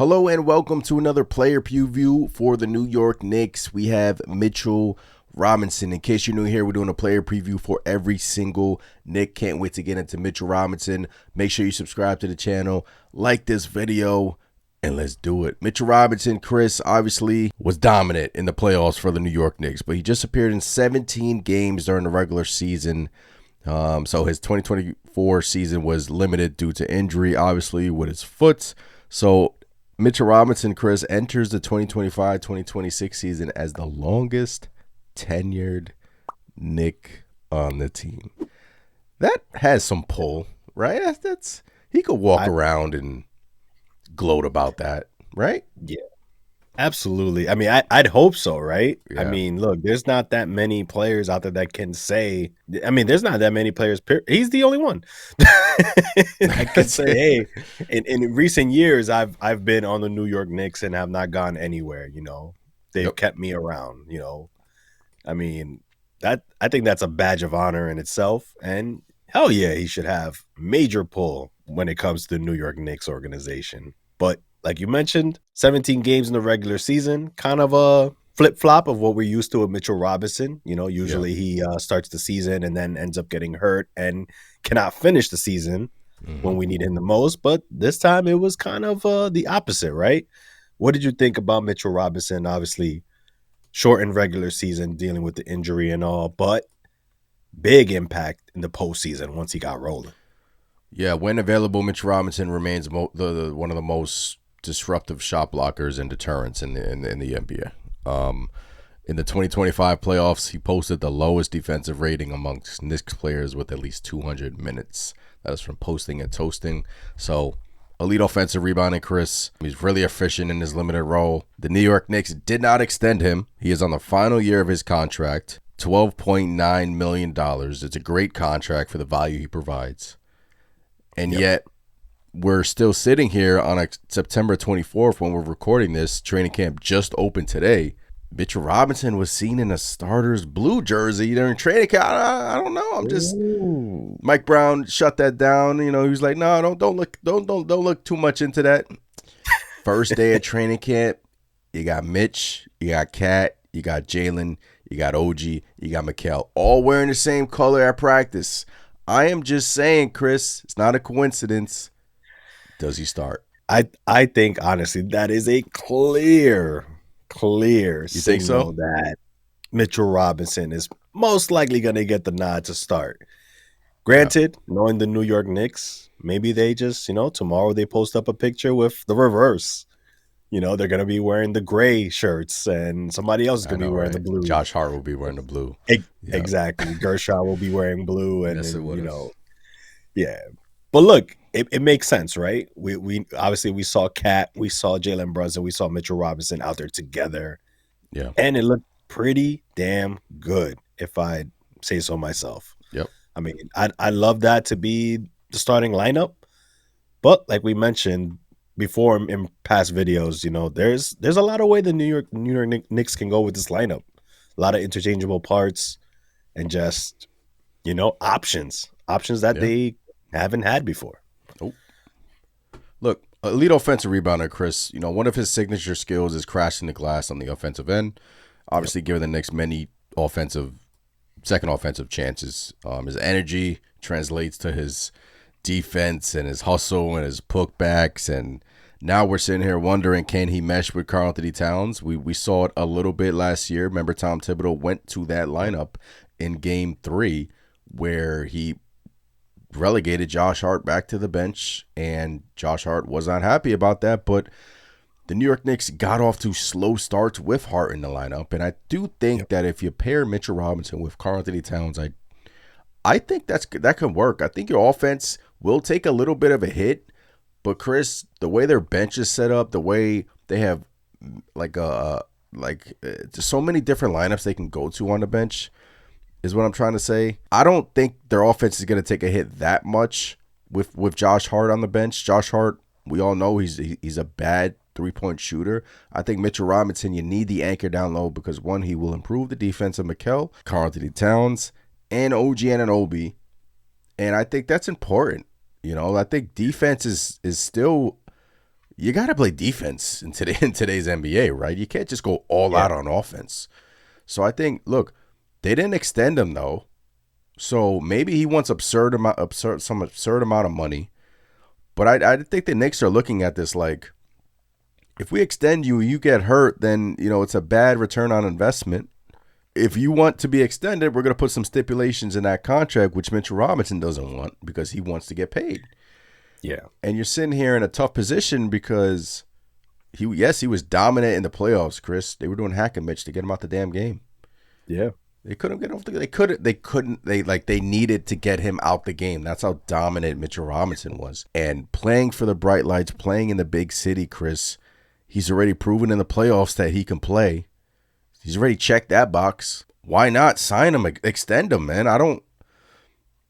Hello and welcome to another player preview for the New York Knicks. We have Mitchell Robinson. In case you're new here, we're doing a player preview for every single Knick. Can't wait to get into Mitchell Robinson. Make sure you subscribe to the channel, like this video, and let's do it. Mitchell Robinson, Chris, obviously was dominant in the playoffs for the New York Knicks, but he just appeared in 17 games during the regular season. So his 2024 season was limited due to injury, obviously, with his foot. So Mitchell Robinson, Chris, enters the 2025-2026 season as the longest tenured Knick on the team. That has some pull, right? That's he could walk around and gloat about that, right? Yeah, absolutely. I mean, I'd hope so, right? Yeah. I mean, look, there's not that many players out there that can say. I mean, there's not that many players. He's the only one. I can say, hey, in recent years, I've been on the New York Knicks and have not gone anywhere. You know, they've kept me around. You know, I mean, I think that's a badge of honor in itself. And hell yeah, he should have major pull when it comes to the New York Knicks organization. But like you mentioned, 17 games in the regular season, kind of a flip-flop of what we're used to with Mitchell Robinson. You know, usually he starts the season and then ends up getting hurt and cannot finish the season when we need him the most. But this time it was kind of the opposite, right? What did you think about Mitchell Robinson? Obviously, shortened regular season, dealing with the injury and all, but big impact in the postseason once he got rolling. Yeah, when available, Mitch Robinson remains one of the most disruptive shot blockers and deterrents in the NBA. In the 2025 playoffs, he posted the lowest defensive rating amongst Knicks players with at least 200 minutes. That is from Posting and Toasting. So, elite offensive rebounding, Chris. He's really efficient in his limited role. The New York Knicks did not extend him. He is on the final year of his contract, $12.9 million. It's a great contract for the value he provides. And yet, we're still sitting here on September 24th when we're recording this. Training camp just opened today. Mitchell Robinson was seen in a starter's blue jersey during training camp. I don't know. I'm just Mike Brown shut that down. You know, he was like, no, don't look too much into that. First day of training camp, you got Mitch, you got Cat, you got Jalen, you got OG, you got Mikal, all wearing the same color at practice. I am just saying, Chris, it's not a coincidence. Does he start? I think, honestly, that is a clear signal that Mitchell Robinson is most likely going to get the nod to start. Granted, knowing the New York Knicks, maybe they just, tomorrow they post up a picture with the reverse. You know, they're going to be wearing the gray shirts and somebody else is going to be wearing the blue. Josh Hart will be wearing the blue. Exactly. Gershon will be wearing blue. And, yeah. But look, it makes sense, right? We obviously we saw Cat, we saw Jalen Brunson, we saw Mitchell Robinson out there together. Yeah. And it looked pretty damn good, if I say so myself. Yep. I mean, I love that to be the starting lineup. But like we mentioned before in past videos, there's a lot of way the New York Knicks can go with this lineup. A lot of interchangeable parts and just, options that they haven't had before. Oh. Look, elite offensive rebounder, Chris, one of his signature skills is crashing the glass on the offensive end. Obviously, giving the Knicks many second offensive chances. His energy translates to his defense and his hustle and his putbacks. And now we're sitting here wondering, can he mesh with Karl-Anthony Towns? We saw it a little bit last year. Remember, Tom Thibodeau went to that lineup in Game 3 where he relegated Josh Hart back to the bench, and Josh Hart was not happy about that, but the New York Knicks got off to slow starts with Hart in the lineup, and I do think that if you pair Mitchell Robinson with Karl-Anthony Towns, I think that can work. I think your offense will take a little bit of a hit, but Chris, the way their bench is set up, the way they have just so many different lineups they can go to on the bench, is what I'm trying to say. I don't think their offense is going to take a hit that much with Josh Hart on the bench. Josh Hart, we all know he's a bad three-point shooter. I think Mitchell Robinson, you need the anchor down low because, one, he will improve the defense of Mikal, Karl-Anthony Towns, and OG Anunoby. And I think that's important. I think defense is still, you got to play defense in today's NBA, right? You can't just go all Yeah. out on offense. So I think, look, they didn't extend him though. So maybe he wants some absurd amount of money. But I think the Knicks are looking at this like, if we extend you, you get hurt, then it's a bad return on investment. If you want to be extended, we're going to put some stipulations in that contract, which Mitchell Robinson doesn't want because he wants to get paid. Yeah. And you're sitting here in a tough position because he was dominant in the playoffs, Chris. They were doing hack and Mitch to get him out the damn game. Yeah. They couldn't get off they needed to get him out the game. That's how dominant Mitchell Robinson was. And playing for the bright lights, playing in the big city, Chris, he's already proven in the playoffs that he can play. He's already checked that box. Why not sign him, extend him, man?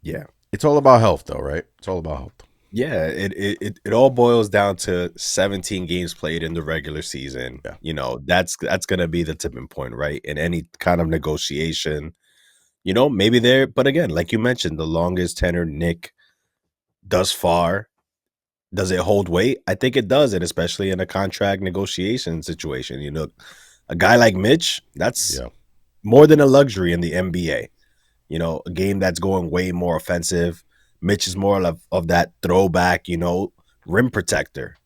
Yeah. It's all about health though, right? It's all about health. Yeah, it all boils down to 17 games played in the regular season. Yeah. That's going to be the tipping point, right? In any kind of negotiation, maybe there, but again, like you mentioned, the longest tenor Nick thus far, does it hold weight? I think it does, and especially in a contract negotiation situation. A guy like Mitch, that's more than a luxury in the NBA. A game that's going way more offensive. Mitch is more of that throwback, rim protector.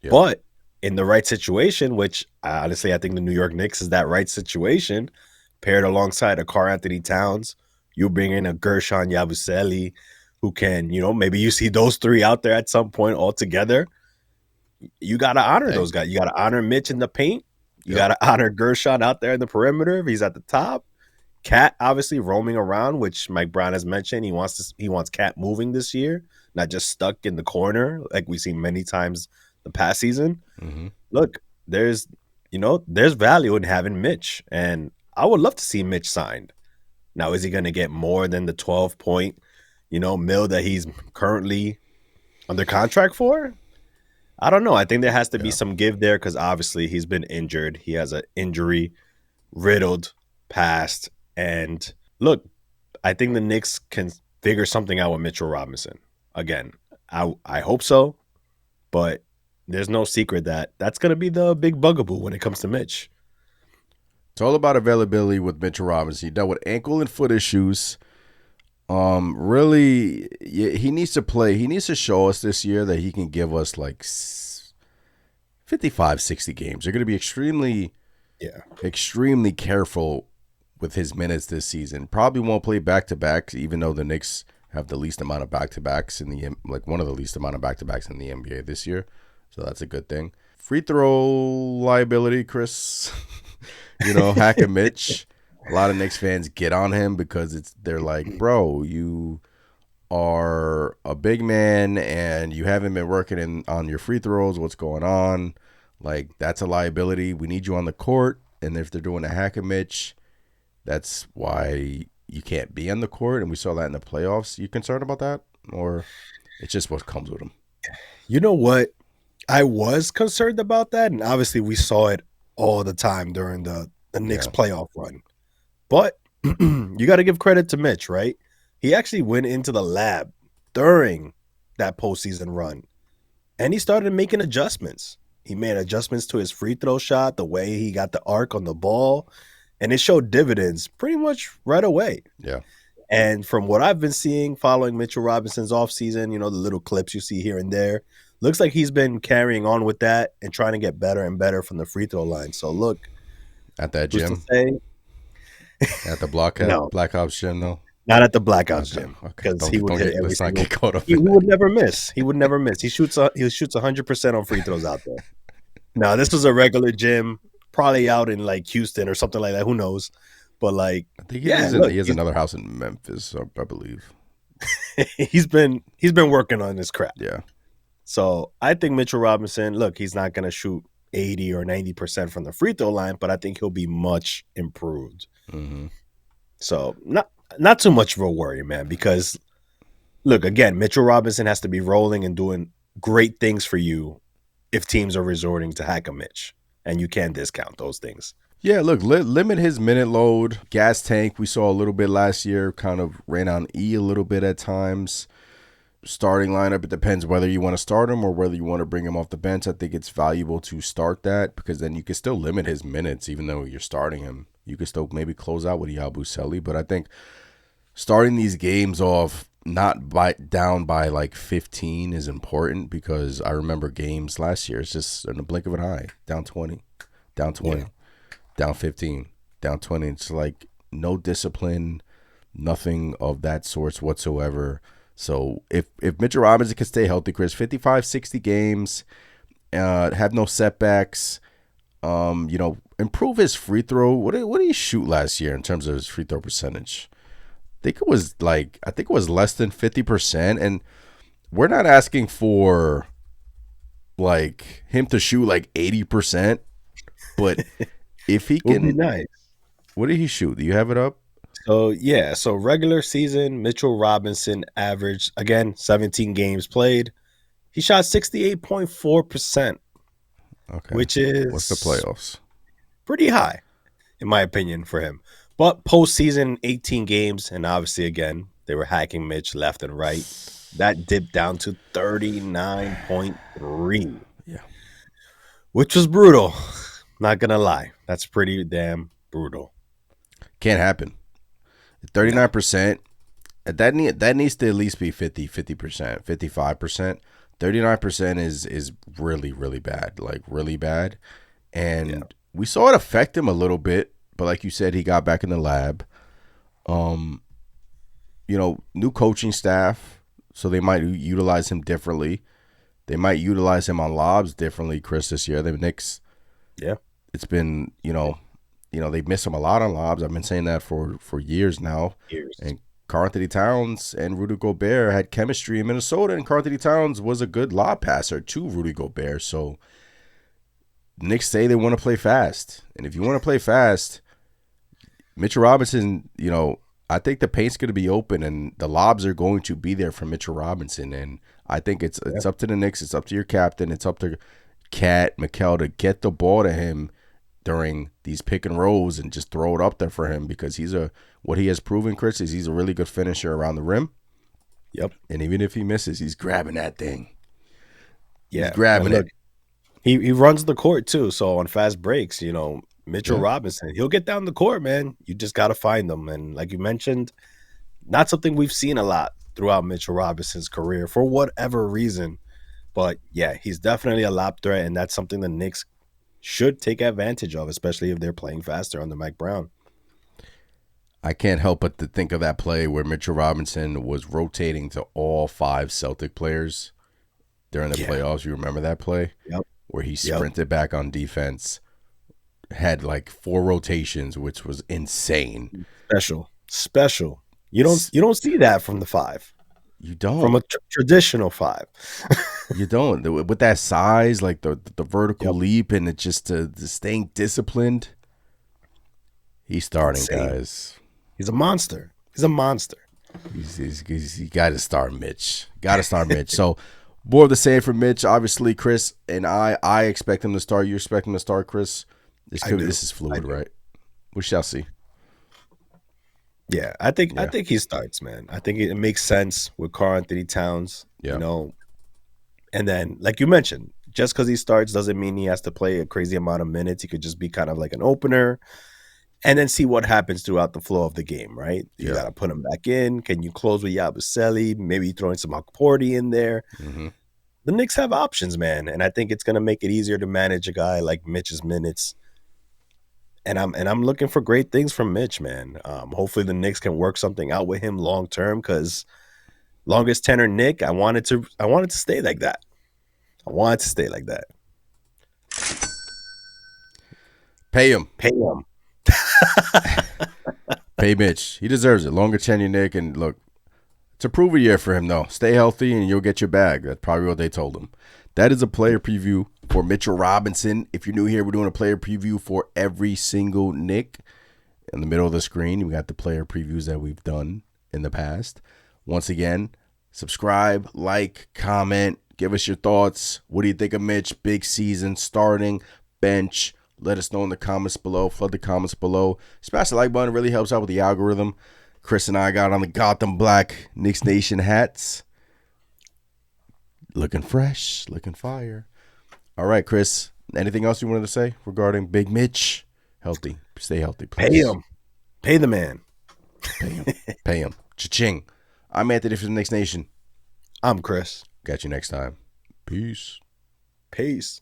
Yeah. But in the right situation, which honestly I think the New York Knicks is that right situation, paired alongside a Karl Anthony Towns, you bring in a Gershon Yabusele, who can, maybe you see those three out there at some point all together. You got to honor those guys. You got to honor Mitch in the paint. You got to honor Gershon out there in the perimeter if he's at the top. Cat obviously roaming around, which Mike Brown has mentioned. He wants Cat moving this year, not just stuck in the corner like we've seen many times the past season. Mm-hmm. Look, there's value in having Mitch, and I would love to see Mitch signed. Now, is he going to get more than the 12-point, mil that he's currently under contract for? I don't know. I think there has to be some give there because obviously he's been injured. He has an injury riddled past. And look, I think the Knicks can figure something out with Mitchell Robinson. Again, I hope so, but there's no secret that that's going to be the big bugaboo when it comes to Mitch. It's all about availability with Mitchell Robinson. He dealt with ankle and foot issues. Really, he needs to play. He needs to show us this year that he can give us like 55, 60 games. They're going to be extremely careful with his minutes this season. Probably won't play back-to-backs, even though the Knicks have the least amount of back-to-backs one of the least amount of back-to-backs in the NBA this year. So that's a good thing. Free throw liability, Chris. Hack and Mitch. A lot of Knicks fans get on him because they're like, bro, you are a big man and you haven't been working on your free throws. What's going on? Like, that's a liability. We need you on the court. And if they're doing a hack and Mitch, that's why you can't be on the court. And we saw that in the playoffs. You concerned about that? Or it's just what comes with him? You know what? I was concerned about that. And obviously we saw it all the time during the Knicks playoff run. But you got to give credit to Mitch, right? He actually went into the lab during that postseason run, and he started making adjustments. He made adjustments to his free throw shot, the way he got the arc on the ball, and it showed dividends pretty much right away. Yeah. And from what I've been seeing following Mitchell Robinson's offseason, the little clips you see here and there, looks like he's been carrying on with that and trying to get better and better from the free throw line. So look. At that gym? At the Black Ops gym, though? Not at the Black Ops gym, because he would hit every single. He would never miss. He would never miss. He shoots 100% on free throws out there. Now, this was a regular gym, probably out in like Houston or something like that. Who knows? But like, I think he has another house in Memphis, I believe. he's been working on his craft. Yeah. So I think Mitchell Robinson, look, he's not going to shoot 80 or 90% from the free throw line, but I think he'll be much improved. Mm-hmm. So not too much of a worry, man, because look, again, Mitchell Robinson has to be rolling and doing great things for you if teams are resorting to hack a Mitch, and you can't discount those things. Yeah, look, limit his minute load. Gas tank, we saw a little bit last year, kind of ran on E a little bit at times. starting lineup. It depends whether you want to start him or whether you want to bring him off the bench. I think it's valuable to start that because then you can still limit his minutes even though you're starting him. You can still maybe close out with Yabusele, but I think starting these games off not down by like 15 is important because I remember games last year. It's just in the blink of an eye, down 20, down 20, down 15, down 20. It's like no discipline, nothing of that sorts whatsoever. So if Mitchell Robinson can stay healthy, Chris, 55, 60 games, have no setbacks, improve his free throw. What did he shoot last year in terms of his free throw percentage? I think it was less than 50%, and we're not asking for like him to shoot like 80%, but if he can, would be nice. What did he shoot? Do you have it up? So regular season, Mitchell Robinson averaged, again, 17 games played. He shot 68.4%, which is what's the playoffs? Pretty high, in my opinion, for him. But postseason, 18 games, and obviously, again, they were hacking Mitch left and right. That dipped down to 39.3. Yeah. Which was brutal. Not going to lie. That's pretty damn brutal. Can't happen. 39%. That needs to at least be 50%, 55%. 39% is really, really bad. Like, really bad. And we saw it affect him a little bit. But like you said, he got back in the lab. New coaching staff, so they might utilize him differently. They might utilize him on lobs differently, Chris, this year. The Knicks, it's been, they miss him a lot on lobs. I've been saying that for years now. And Karl-Anthony Towns and Rudy Gobert had chemistry in Minnesota, and Karl-Anthony Towns was a good lob passer to Rudy Gobert. So Knicks say they want to play fast. And if you want to play fast, Mitchell Robinson, I think the paint's going to be open and the lobs are going to be there for Mitchell Robinson. And I think it's up to the Knicks. It's up to your captain. It's up to Cat McHale to get the ball to him during these pick and rolls and just throw it up there for him because what he has proven, Chris, is he's a really good finisher around the rim. Yep. And even if he misses, he's grabbing that thing. Yeah. He's grabbing it. He runs the court too. So on fast breaks, Mitchell Robinson, he'll get down the court, man. You just got to find them. And like you mentioned, not something we've seen a lot throughout Mitchell Robinson's career for whatever reason. But yeah, he's definitely a lob threat, and that's something the Knicks should take advantage of, especially if they're playing faster under Mike Brown. I can't help but to think of that play where Mitchell Robinson was rotating to all 5 Celtic players during the playoffs. You remember that play? Yep. Where he sprinted back on defense, had like 4 rotations, which was insane. Special. You don't see that from the 5. You don't. From a traditional 5. You don't. With that size, like the vertical leap and it just the staying disciplined. He's starting, guys. He's a monster. He's You got to start Mitch. So more of the same for Mitch. Obviously, Chris and I expect him to start. You expect him to start, Chris? This is fluid, right? We shall see. Yeah, I think he starts, man. I think it makes sense with Karl-Anthony Towns, And then, like you mentioned, just because he starts doesn't mean he has to play a crazy amount of minutes. He could just be kind of like an opener and then see what happens throughout the flow of the game, right? You got to put him back in. Can you close with Yabusele? Maybe throwing some Okporti in there. Mm-hmm. The Knicks have options, man, and I think it's going to make it easier to manage a guy like Mitch's minutes. And I'm looking for great things from Mitch, man. Hopefully the Knicks can work something out with him long term, because longest tenor Nick, I wanted to stay like that. Pay him. Pay Mitch. He deserves it. Longer tenure, Nick. And look, it's a prove a year for him, though. Stay healthy and you'll get your bag. That's probably what they told him. That is a player preview for Mitchell Robinson. If you're new here, we're doing a player preview for every single Knick. In the middle of the screen, we got the player previews that we've done in the past. Once again, subscribe, like, comment, give us your thoughts. What do you think of Mitch? Big season, starting, bench. Let us know in the comments below. Flood the comments below. Smash the like button. It really helps out with the algorithm. Chris and I got on the Gotham Black Knicks Nation hats. Looking fresh, looking fire. All right, Chris. Anything else you wanted to say regarding Big Mitch? Healthy. Stay healthy, please. Pay him. Pay the man. Pay him. Pay him. Cha-ching. I'm Anthony from the Knicks Nation. I'm Chris. Catch you next time. Peace. Peace.